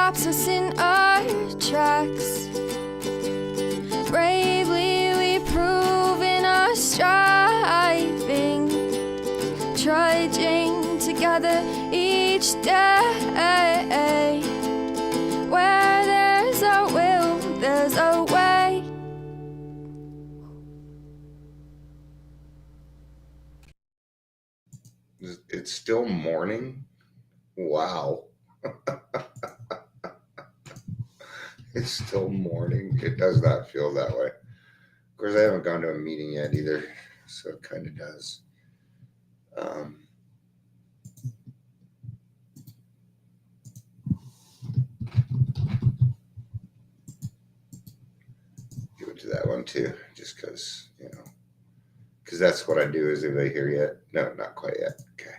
stops us in our tracks. Bravely we prove in our striving, trudging together each day. Where there's a will, there's a way. It's still morning? Wow. It's still morning. It does not feel that way. Of course, I haven't gone to a meeting yet either, so it kind of does. Um, Give it to that one too, just because, because that's what I do. Is anybody here yet? No, not quite yet. Okay.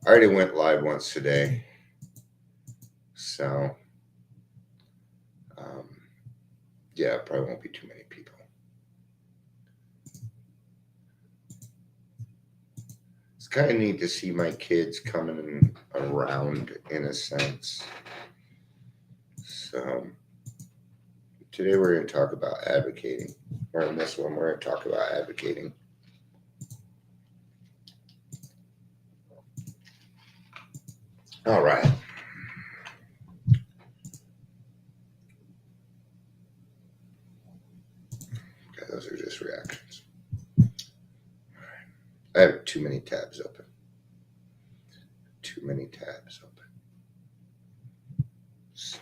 I already went live once today, so um, yeah, probably won't be too many people. It's kind of neat to see my kids coming around in a sense. So today we're going to talk about advocating, or in this one, we're going to talk about advocating. All right. Okay, those are just reactions. I have too many tabs open. Too many tabs open. So.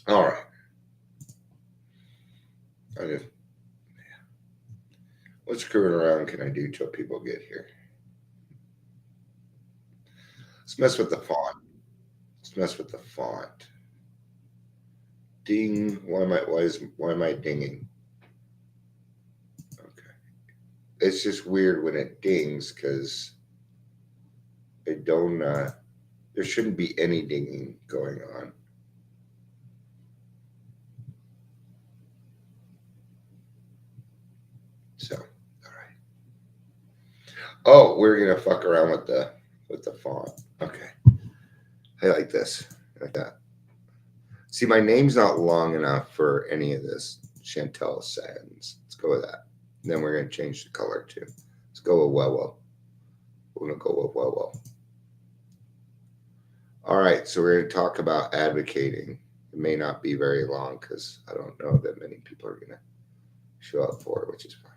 All right. What screwing around can I do till people get here? Let's mess with the font. Let's mess with the font. Ding. Why am I dinging? Okay. It's just weird when it dings because I don't. There shouldn't be any dinging going on. So, all right. Oh, we're gonna fuck around with the font. Okay. I like this. I like that. See, my name's not long enough for any of this. Chantel Sands. Let's go with that. And then we're gonna change the color too. Let's go with Wewo. We're gonna go with Wewo. All right, so we're gonna talk about advocating. It may not be very long because I don't know that many people are gonna show up for it, which is fine.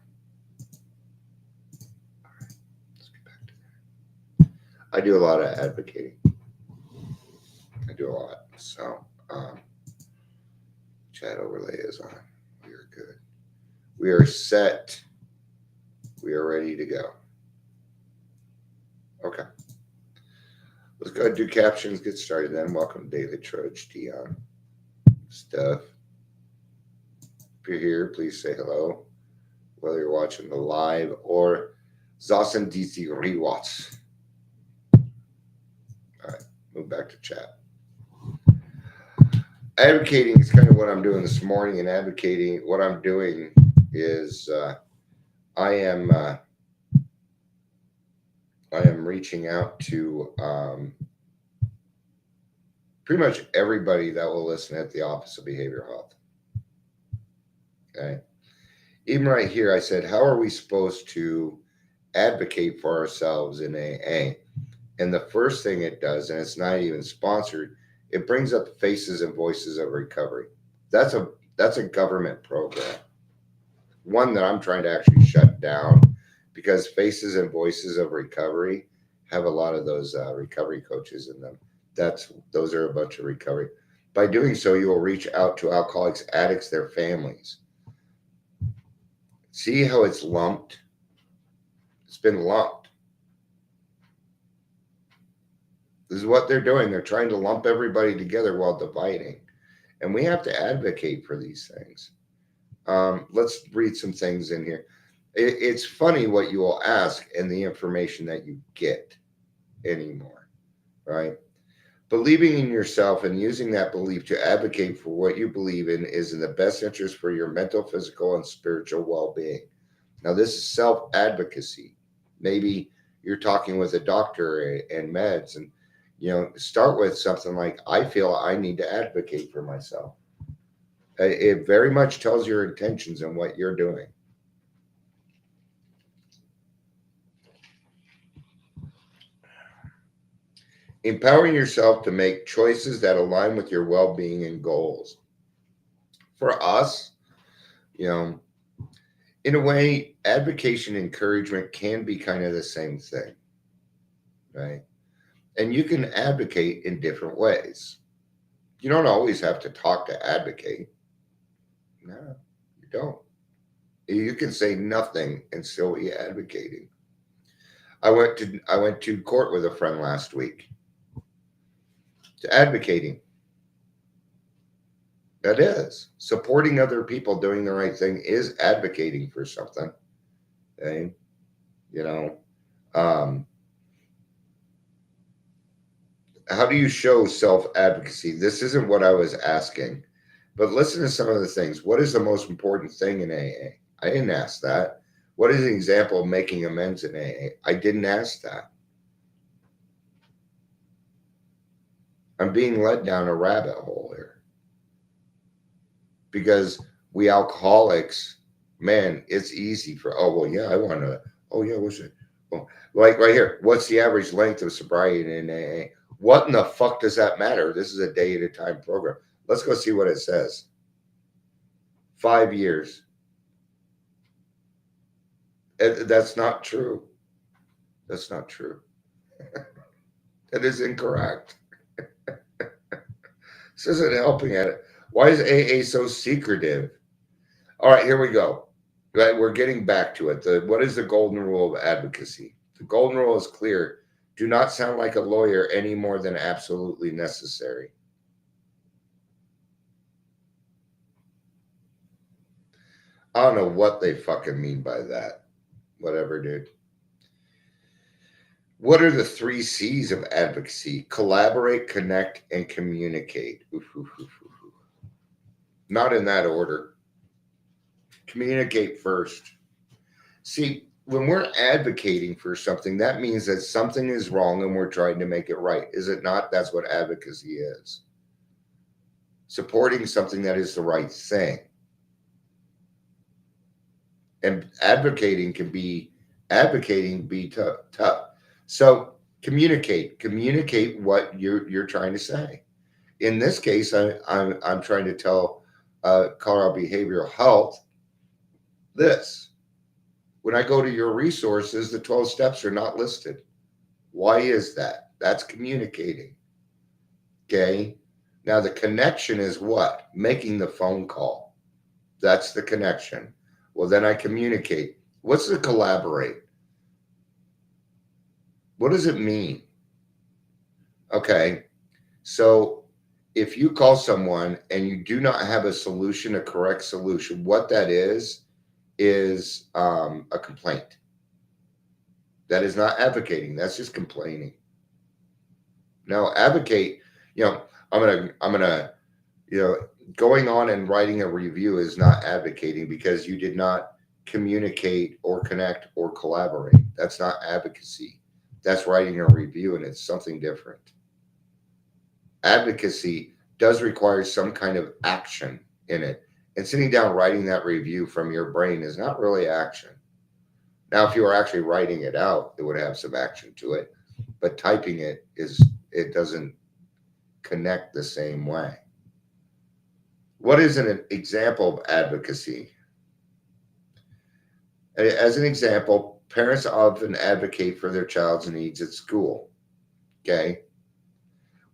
All right, let's get back to that. I do a lot of advocating. I do a lot. So chat overlay is on. We are good. We are set. We are ready to go. Okay. Let's go ahead and do captions, get started then. Welcome to Daily Trudge, Dion. Stuff. If you're here, please say hello. Whether you're watching the live or Zossen DC rewatch. All right, move back to chat. Advocating is kind of what I'm doing this morning, and advocating, what I'm doing is I am reaching out to pretty much everybody that will listen at the Office of Behavioral Health. Okay. Even right here, I said, how are we supposed to advocate for ourselves in AA? And the first thing it does, and it's not even sponsored, it brings up Faces and Voices of Recovery. That's a government program, one that I'm trying to actually shut down, because Faces and Voices of Recovery have a lot of those recovery coaches in them. Those are a bunch of recovery. By doing so, you will reach out to alcoholics, addicts, their families. See how it's lumped? It's been lumped. This is what they're doing. They're trying to lump everybody together while dividing. And we have to advocate for these things. Let's read some things in here. It's funny what you will ask and the information that you get anymore, right? Believing in yourself and using that belief to advocate for what you believe in is in the best interest for your mental, physical, and spiritual well-being. Now, this is self-advocacy. Maybe you're talking with a doctor and meds, and start with something like, I feel I need to advocate for myself. It very much tells your intentions and what you're doing. Empowering yourself to make choices that align with your well-being and goals. For us, in a way, advocation and encouragement can be kind of the same thing, right? And you can advocate in different ways. You don't always have to talk to advocate. No, you don't. You can say nothing and still be advocating. I went to court with a friend last week. To advocating. That is. Supporting other people doing the right thing is advocating for something. Okay? How do you show self-advocacy? This isn't what I was asking, but listen to some of the things. What is the most important thing in AA? I didn't ask that. What is an example of making amends in AA? I didn't ask that. I'm being led down a rabbit hole here. Because we alcoholics, man, it's easy for, what's it? Oh, like right here, what's the average length of sobriety in AA? What in the fuck does that matter? This is a day at a time program. Let's go see what it says. 5 years. That's not true. That's not true. That is incorrect. This isn't helping at it. Why is AA so secretive? All right, here we go. Right, we're getting back to it. What is the golden rule of advocacy? The golden rule is clear. Do not sound like a lawyer any more than absolutely necessary. I don't know what they fucking mean by that. Whatever, dude. What are the 3 C's of advocacy? Collaborate, connect, and communicate. Not in that order. Communicate first. See, when we're advocating for something, that means that something is wrong and we're trying to make it right. Is it not? That's what advocacy is. Supporting something that is the right thing. And advocating be tough. So communicate what you're trying to say. In this case, I'm trying to tell Colorado Behavioral Health this. When I go to your resources, the 12 steps are not listed. Why is that? That's communicating. Okay. Now the connection is what? Making the phone call. That's the connection. Well, then I communicate. What's the collaborate? What does it mean? Okay. So if you call someone and you do not have a solution, a correct solution, what that is a complaint. That is not advocating. That's just complaining. Now, advocate, I'm gonna, going on and writing a review is not advocating because you did not communicate or connect or collaborate. That's not advocacy. That's writing a review, and it's something different. Advocacy does require some kind of action in it. And sitting down writing that review from your brain is not really action. Now, if you were actually writing it out, it would have some action to it. But typing it doesn't connect the same way. What is an example of advocacy? As an example, parents often advocate for their child's needs at school. Okay.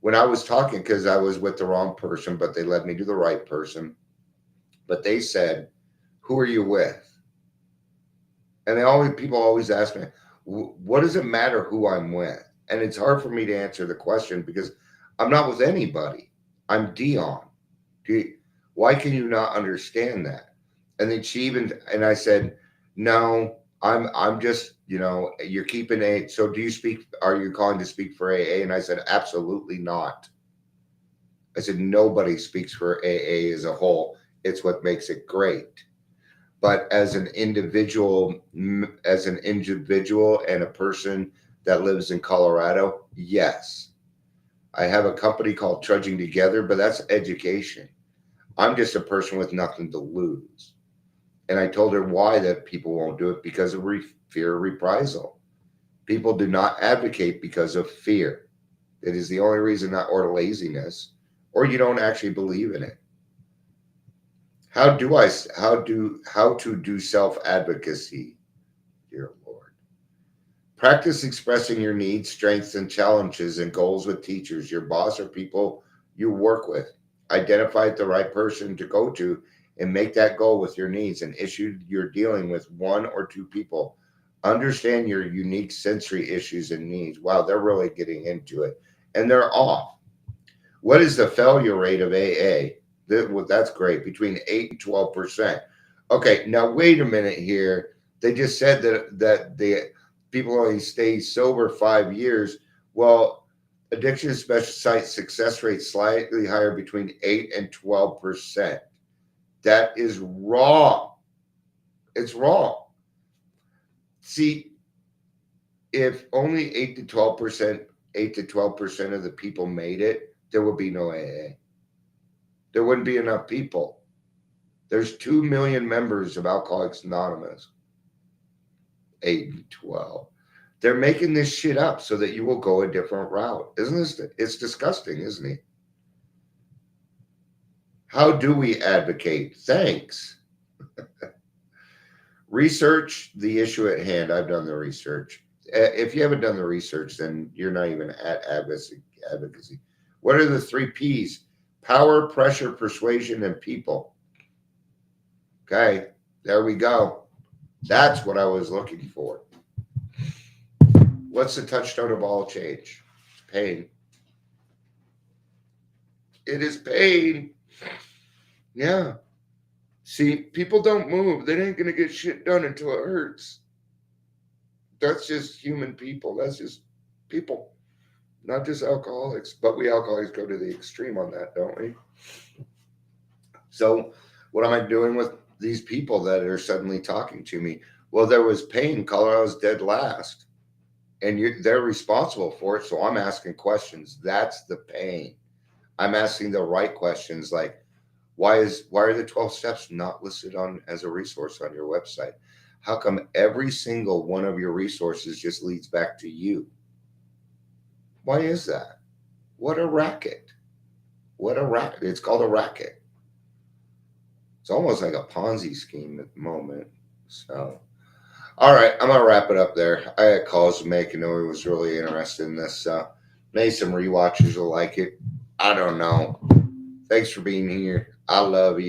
When I was talking, because I was with the wrong person, but they led me to the right person. But they said, who are you with? And people always ask me, what does it matter who I'm with? And it's hard for me to answer the question because I'm not with anybody. I'm Dion. Why can you not understand that? And then and I said, no, I'm just, you're keeping a, so are you calling to speak for AA? And I said, absolutely not. I said, nobody speaks for AA as a whole. It's what makes it great. But as an individual and a person that lives in Colorado, yes. I have a company called Trudging Together, but that's education. I'm just a person with nothing to lose. And I told her why that people won't do it because of fear of reprisal. People do not advocate because of fear. It is the only reason, not or laziness, or you don't actually believe in it. How to do self advocacy, dear Lord. Practice expressing your needs, strengths, and challenges and goals with teachers, your boss, or people you work with. Identify the right person to go to and make that goal with your needs and issue you're dealing with one or two people. Understand your unique sensory issues and needs. Wow, they're really getting into it. And they're off. What is the failure rate of AA? That's great, between 8 and 12%. Okay, now wait a minute here. They just said that the people only stay sober 5 years. Well, addiction specialists cite success rate slightly higher, between 8 and 12%. That is wrong. It's wrong. See, if only 8 to 12% of the people made it, there would be no AA. There wouldn't be enough people. There's 2 million members of Alcoholics Anonymous. 8 and 12. They're making this shit up so that you will go a different route. Isn't this? It's disgusting, isn't it? How do we advocate? Thanks. Research the issue at hand. I've done the research. If you haven't done the research, then you're not even at advocacy. What are the 3 P's? Power, pressure, persuasion, and people. Okay, there we go. That's what I was looking for. What's the touchstone of all change? Pain. It is pain. Yeah. See, people don't move. They ain't going to get shit done until it hurts. That's just human people. That's just people. Not just alcoholics. But we alcoholics go to the extreme on that, don't we? So what am I doing with these people that are suddenly talking to me? Well, there was pain. Colorado's dead last. And they're responsible for it. So I'm asking questions. That's the pain. I'm asking the right questions, like, why are the 12 steps not listed on as a resource on your website? How come every single one of your resources just leads back to you? Why is that? What a racket. What a racket. It's called a racket. It's almost like a Ponzi scheme at the moment. So, all right, I'm going to wrap it up there. I had calls to make, and no one was really interested in this. Maybe some rewatchers will like it. I don't know. Thanks for being here. I love you.